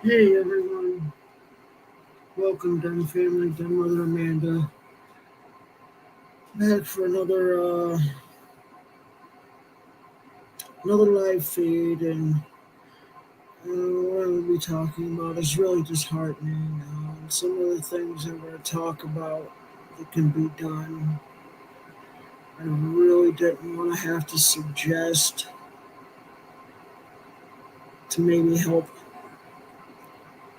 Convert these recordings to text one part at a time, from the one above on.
Hey everyone, welcome Dunn family, Dunn Mother Amanda, back for another live feed, and what we'll be talking about is really disheartening. Some of the things that we're going to talk about that can be done. I really didn't want to have to suggest to maybe help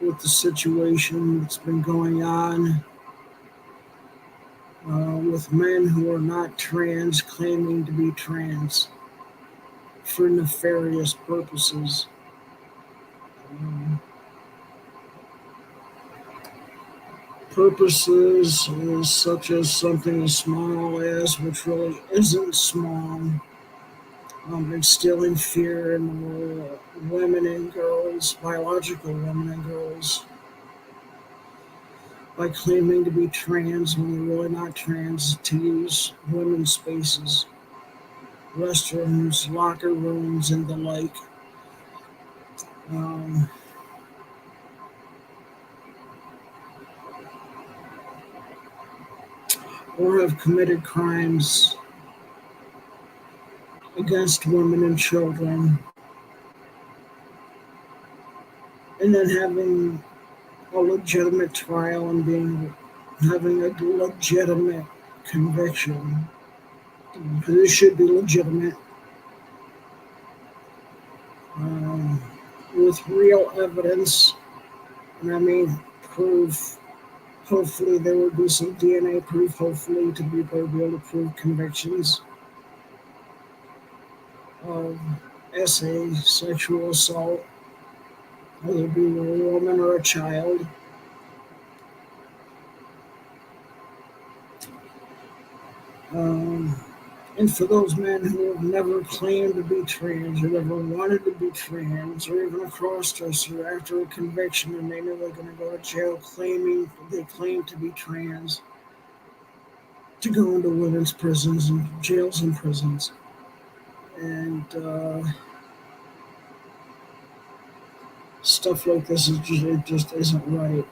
with the situation that's been going on with men who are not trans claiming to be trans for nefarious purposes. Um, Purposes is such as something as small as, which really isn't small, instilling fear in women and girls, biological women and girls, by claiming to be trans when they're really not trans, to use women's spaces, restrooms, locker rooms, and the like. Um, or have committed crimes against women and children, and then having a legitimate trial and having a legitimate conviction. This should be legitimate, um, with real evidence, and I mean proof. Hopefully, there will be some DNA proof. Hopefully, to be able to prove convictions of sexual assault, whether it be a woman or a child. Um, And for those men who have never claimed to be trans or never wanted to be trans or even a cross-dresser after a conviction and they know they're going to go to jail claiming they claim to be trans, to go into women's prisons and jails and prisons. And stuff like this it just isn't right.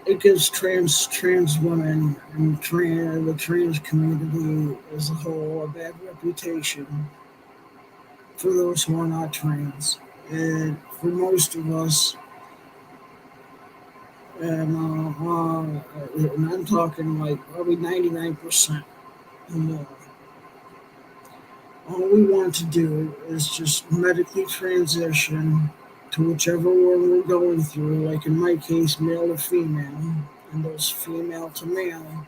It gives trans women and the trans community as a whole a bad reputation for those who are not trans. And for most of us, and I'm talking like probably 99% or more, all we want to do is just medically transition to whichever one we're going through, like in my case, male to female, and those female to male,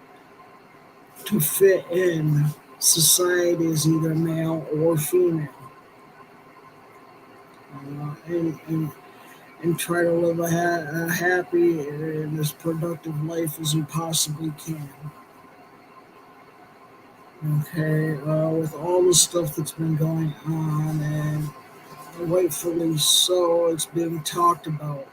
to fit in society as either male or female. And try to live a happy and as productive life as you possibly can. Okay, with all the stuff that's been going on, and rightfully so, it's being talked about.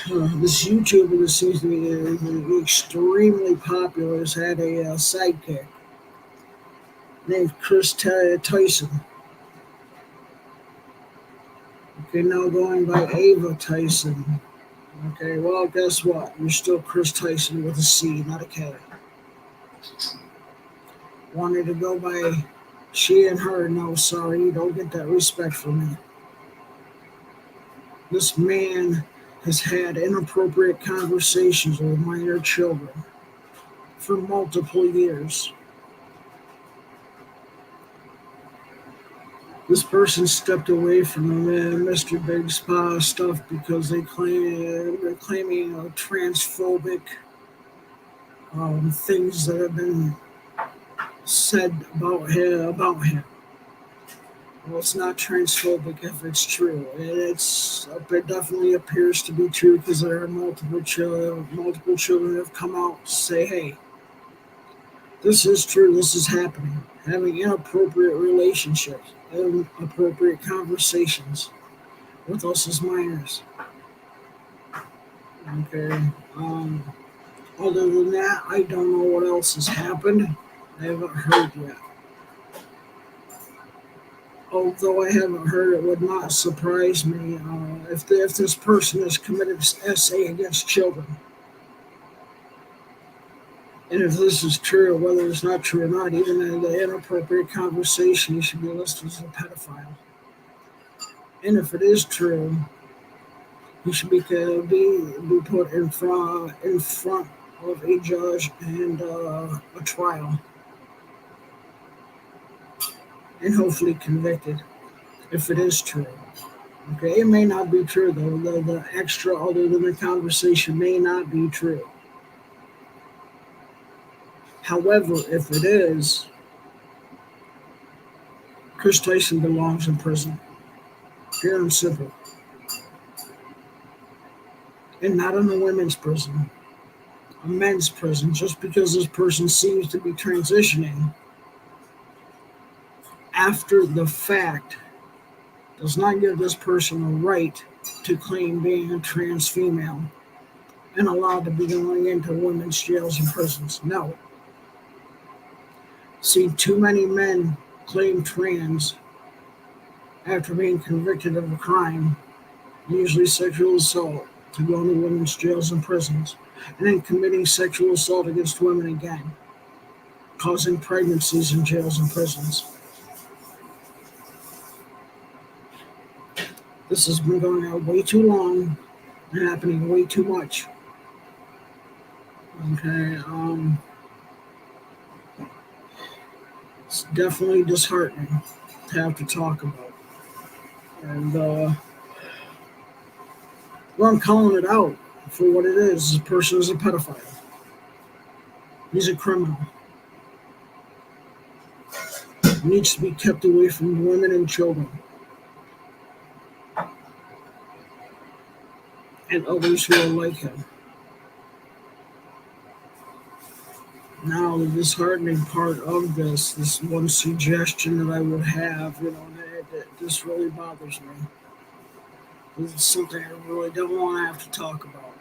And this YouTuber that seems to be extremely popular has had a sidekick named Tyson. Okay, now going by Ava Tyson. Okay, well, guess what? You're still Chris Tyson with a C, not a K. Wanted to go by she and her. No, sorry, you don't get that respect from me. This man has had inappropriate conversations with minor children for multiple years. This person stepped away from Mr. Big Spa stuff because they're claiming transphobic things that have been said about him. Well, it's not transphobic if it's true. It definitely appears to be true because there are multiple children have come out to say, "Hey, this is true. This is happening." Having inappropriate relationships, inappropriate conversations with us as minors. Okay. Other than that, I don't know what else has happened. I haven't heard yet. although I haven't heard, it would not surprise me if this person has committed SA against children. And if this is true, whether it's not true or not, even in the inappropriate conversation, he should be listed as a pedophile. And if it is true, he should be put in front of a judge and a trial, and hopefully convicted if it is true. Okay, it may not be true though. The extra other than the conversation may not be true. However, if it is, Chris Tyson belongs in prison. Pure and simple. And not in a women's prison, a men's prison, just because this person seems to be transitioning after the fact does not give this person a right to claim being a trans female and allowed to be going into women's jails and prisons. No. See, too many men claim trans after being convicted of a crime, usually sexual assault, to go into women's jails and prisons, and then committing sexual assault against women again, causing pregnancies in jails and prisons. This has been going on way too long and happening way too much. Okay, it's definitely disheartening to have to talk about. And well, I'm calling it out for what it is. This person is a pedophile. He's a criminal. He needs to be kept away from women and children and others who are like him. Now, the disheartening part of this one suggestion that I would have, that this really bothers me. This is something I really don't want to have to talk about.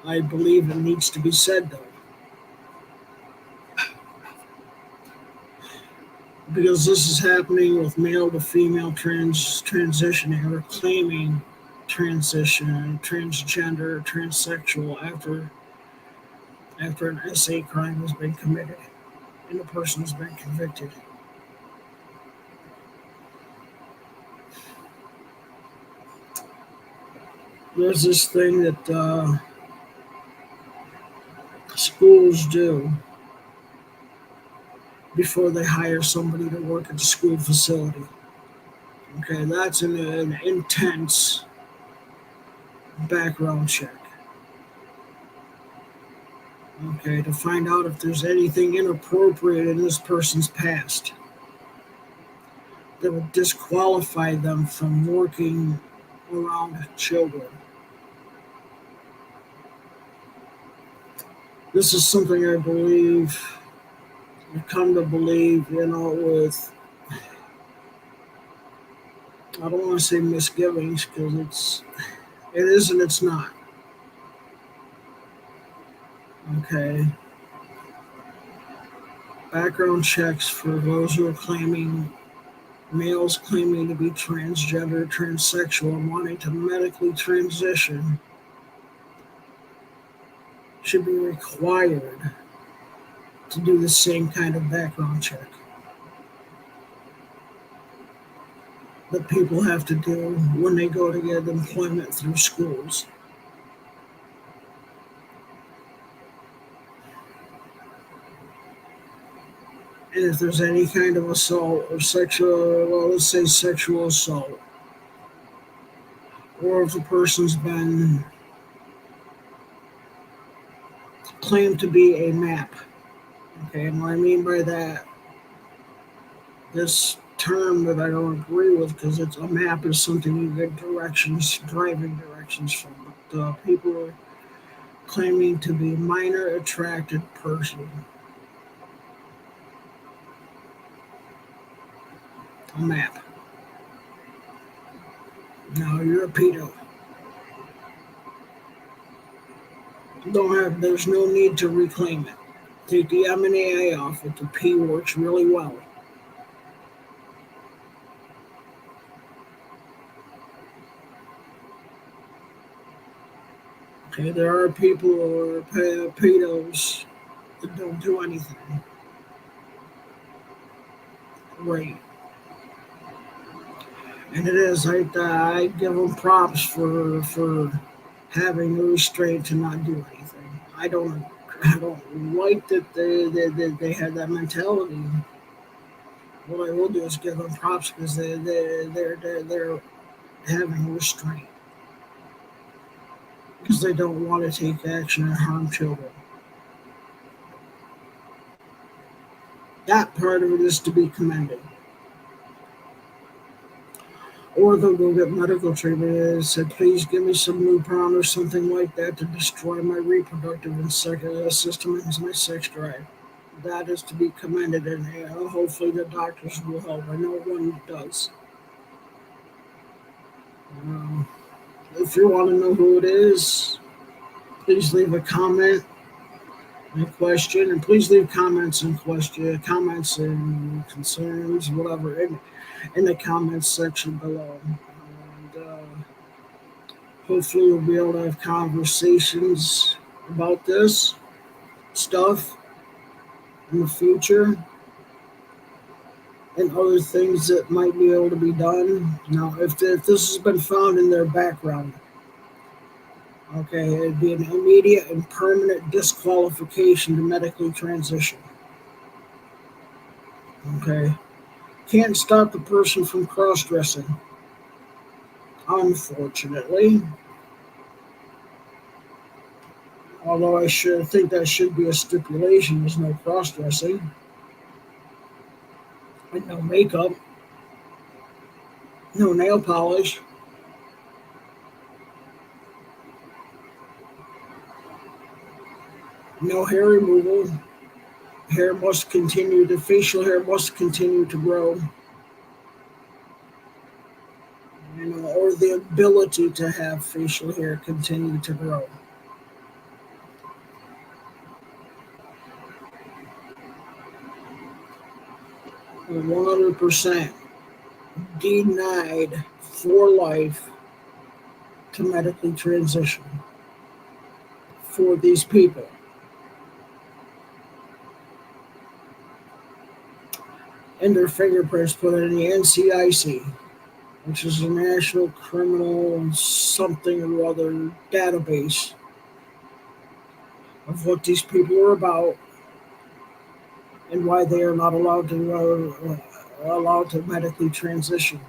I believe it needs to be said, though. Because this is happening with male to female transitioning or claiming transition, transgender, transsexual after an SA crime has been committed and the person has been convicted. There's this thing that schools do before they hire somebody to work at the school facility. Okay, that's an intense background check. Okay, to find out if there's anything inappropriate in this person's past that would disqualify them from working around children. This is something I believe, I've come to believe, with, I don't want to say misgivings, because it is and it's not. Okay. Background checks for those who are males claiming to be transgender, transsexual, and wanting to medically transition should be required to do the same kind of background check that people have to do when they go to get employment through schools. And if there's any kind of assault or let's say sexual assault, or if the person's been claimed to be a MAP. Okay, and what I mean by that, this term that I don't agree with, because it's a map is something you get driving directions from. But people are claiming to be minor attracted person. A map. Now you're a pedo. There's no need to reclaim it. Take the M and A off it. The P works really well. Okay, there are people who are pedos that don't do anything. Right. And it is like I give them props for having the restraint to not do anything. I don't like that they had that mentality. What I will do is give them props because they're having restraint because they don't want to take action and harm children. That part of it is to be commended. Or they'll go get medical treatment and said, please give me some Lupron or something like that to destroy my reproductive and system and my sex drive. That is to be commended, and hopefully the doctors will help. I know one does. Um, if you want to know who it is, please leave a comment and question, and please leave comments and concerns, whatever, in the comments section below. And hopefully, we'll be able to have conversations about this stuff in the future and other things that might be able to be done. Now, if this has been found in their background, okay, it'd be an immediate and permanent disqualification to medically transition. Okay, can't stop the person from cross dressing, unfortunately. Although I should think that should be a stipulation, there's no cross dressing and no makeup, no nail polish, no hair removal. The facial hair must continue to grow, or the ability to have facial hair continue to grow. 100% denied for life to medically transition for these people. And their fingerprints put in the NCIC, which is a National Criminal something or other database of what these people are about and why they are not allowed to medically transition.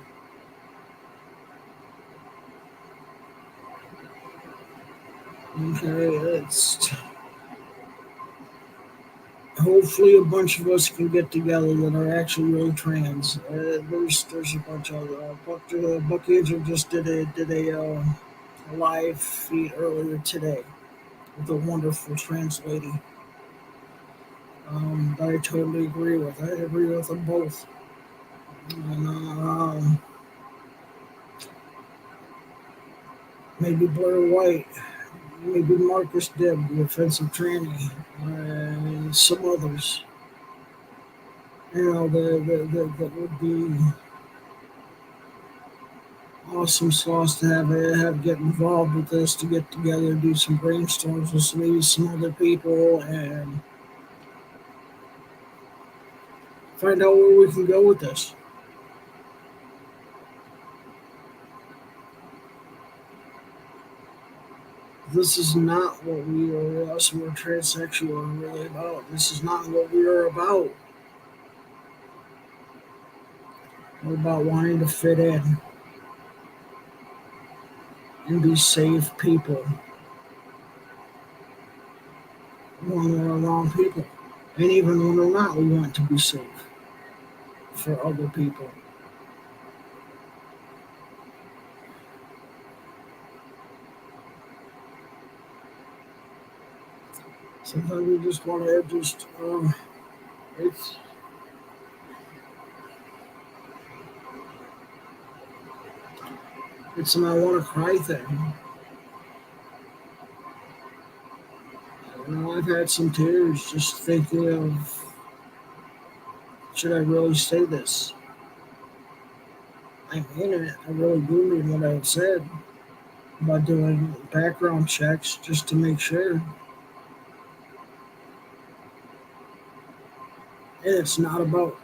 Okay, it's hopefully a bunch of us can get together that are actually really trans. There's a bunch of Buck Angel just did a live feed earlier today with a wonderful trans lady. That I totally agree with. I agree with them both. And, maybe Blair White, maybe Marcus Dibb, the offensive tranny, and some others. That would be awesome sauce to have get involved with this, to get together, do some brainstorms with maybe some other people, and find out where we can go with this. This is not what we are, us who are transsexual, are really about. This is not what we are about. We're about wanting to fit in and be safe people when we're around people. And even when we're not, we want to be safe for other people. Sometimes we just want to it's it's an I want to cry thing. I've had some tears just thinking of, should I really say this? I mean it. I really do mean what I've said. by doing background checks just to make sure. And it's not about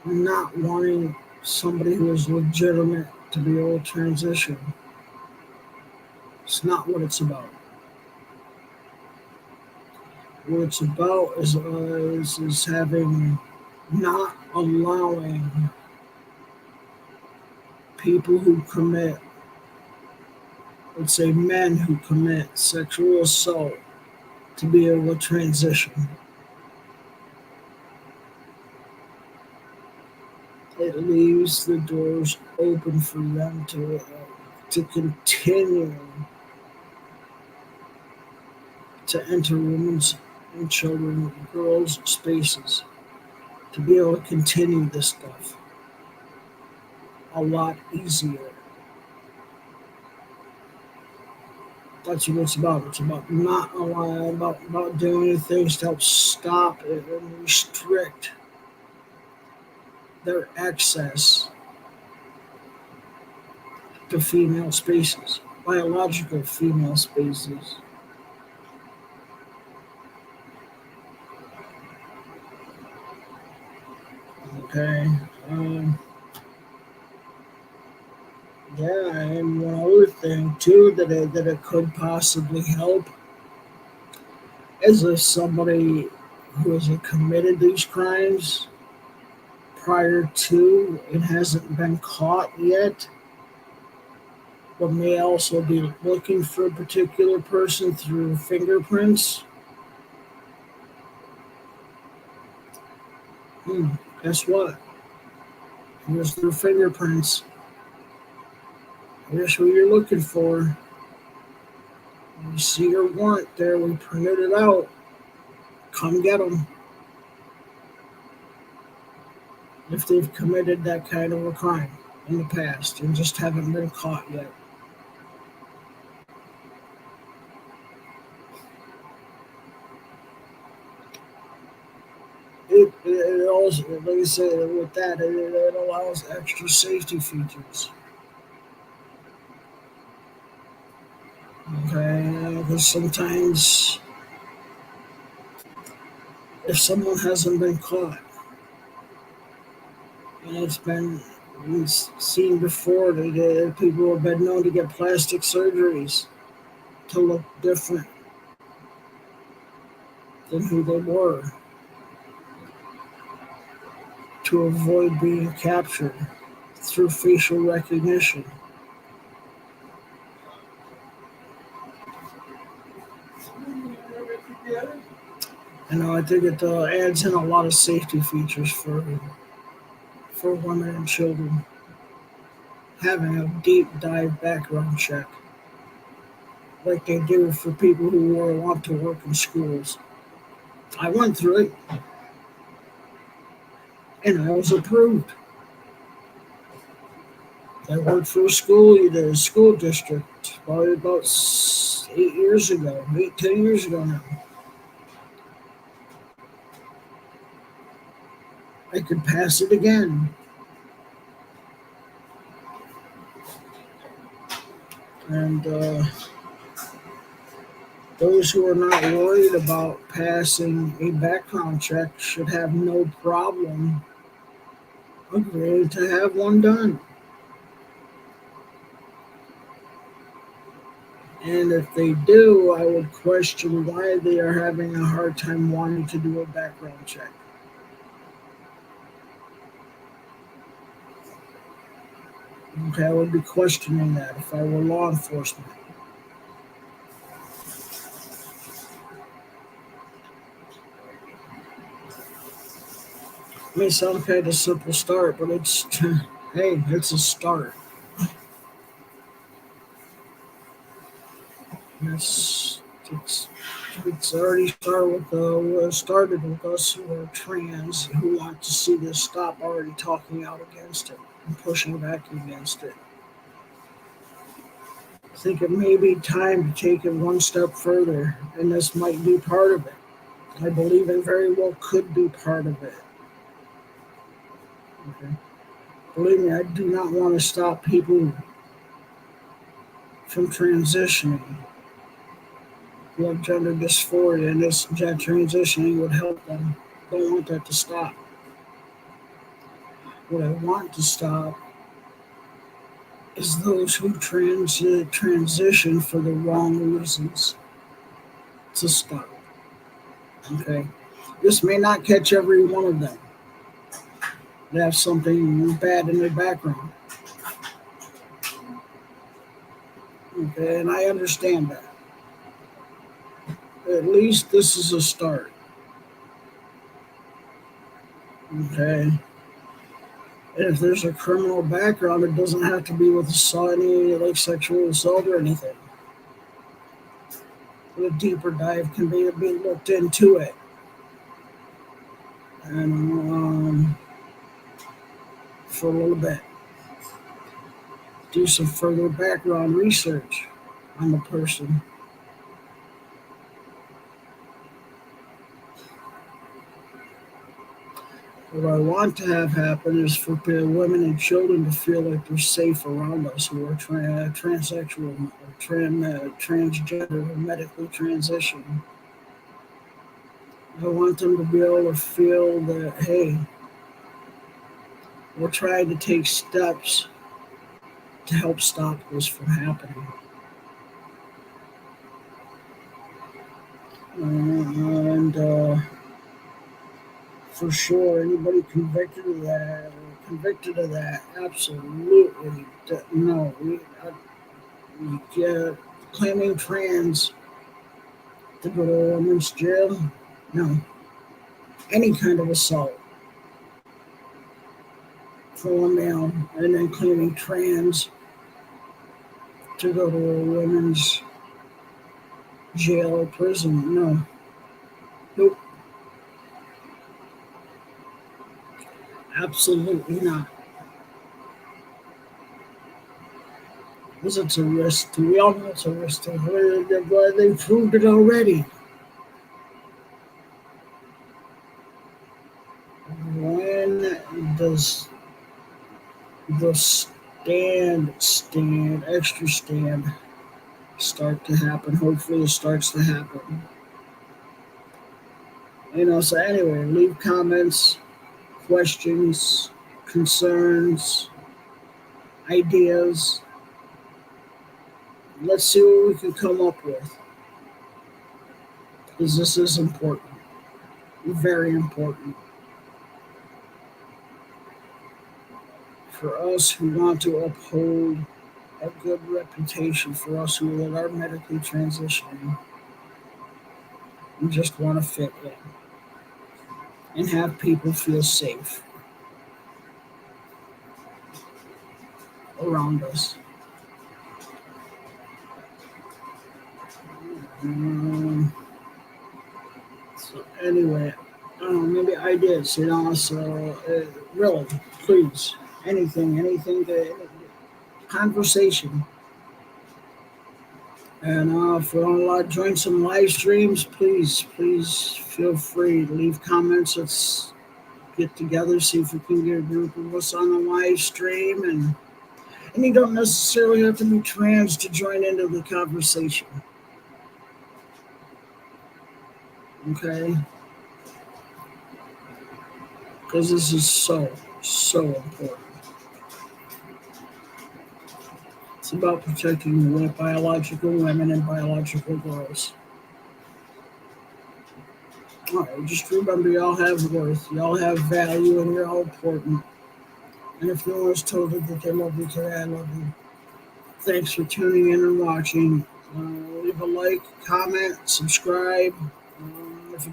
not wanting somebody who is legitimate to be able to transition. It's not what it's about. What it's about is having, not allowing people who commit, let's say men who commit sexual assault, to be able to transition. It leaves the doors open for them to continue to enter women's and children, girls' spaces, to be able to continue this stuff a lot easier. That's what it's about. It's about not allowing, about doing things to help stop and restrict their access to female spaces, biological female spaces. Okay. Um, yeah, and one other thing too that it could possibly help is if somebody who has committed these crimes prior to and hasn't been caught yet, but may also be looking for a particular person through fingerprints. Hmm, guess what? Here's their fingerprints. Here's who you're looking for. You see your warrant there. We printed it out. Come get them if they've committed that kind of a crime in the past and just haven't been caught yet. It also, like I said, with that, it allows extra safety features. Okay, because sometimes if someone hasn't been caught and it's been seen before, people have been known to get plastic surgeries to look different than who they were to avoid being captured through facial recognition. I think it adds in a lot of safety features for women and children. Having a deep dive background check, like they do for people who want to work in schools. I went through it, and I was approved. I worked for a school district, probably about 8 years ago, 10 years ago now. I could pass it again. And those who are not worried about passing a background check should have no problem agreeing to have one done. And if they do, I would question why they are having a hard time wanting to do a background check. Okay, I would be questioning that if I were law enforcement. It may sound kind of a simple start, but it's hey, it's a start. It's it's it's already started with us who are trans who want to see this stop already talking out against it and pushing back against it. I think it may be time to take it one step further, and this might be part of it. I believe it very well could be part of it. Okay. Believe me, I do not want to stop people from transitioning who have gender dysphoria, and this transitioning would help them. Don't want that to stop. What I want to stop is those who transition for the wrong reasons to stop. Okay, this may not catch every one of them. They have something bad in their background. Okay, and I understand that. At least this is a start. Okay, and if there's a criminal background, it doesn't have to be with any like sexual assault or anything. A deeper dive can be looked into it, and for a little bit, do some further background research on the person. What I want to have happen is for women and children to feel like they're safe around us who are transsexual, or transgender, or medically transitioned. I want them to be able to feel that, hey, we're trying to take steps to help stop this from happening. And for sure, anybody convicted of that, absolutely no. Claiming trans to go to a women's jail, no. Any kind of assault for a male, and then claiming trans to go to a women's jail or prison, no. Nope. Absolutely not. Because it's a risk. We all know it's a risk. They proved it already. When does the extra stand start to happen? Hopefully it starts to happen. So anyway, leave comments, questions, concerns, ideas. Let's see what we can come up with. Because this is important. Very important. For us who want to uphold a good reputation, for us who are medically transitioning, we just want to fit in and have people feel safe around us. So anyway, maybe ideas, so really, please, anything, conversation. And if you want to join some live streams, please feel free to leave comments. Let's get together, see if we can get a group of us on a live stream. And you don't necessarily have to be trans to join into the conversation. Okay? Because this is so important. It's about protecting biological women and biological girls. All right, just remember, y'all have worth, y'all have value, and you're all important. And if no one's told you that they love you today, I love you. Thanks for tuning in and watching. Leave a like, comment, subscribe.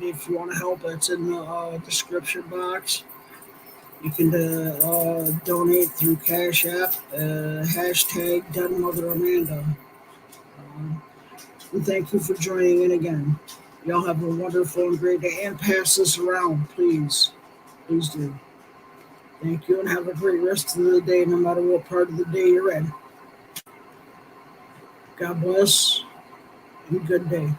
If you want to help, that's in the description box. You can donate through Cash App, hashtag Dead Mother Amanda. And thank you for joining in again. Y'all have a wonderful and great day. And pass this around, please. Please do. Thank you, and have a great rest of the day, no matter what part of the day you're in. God bless, and good day.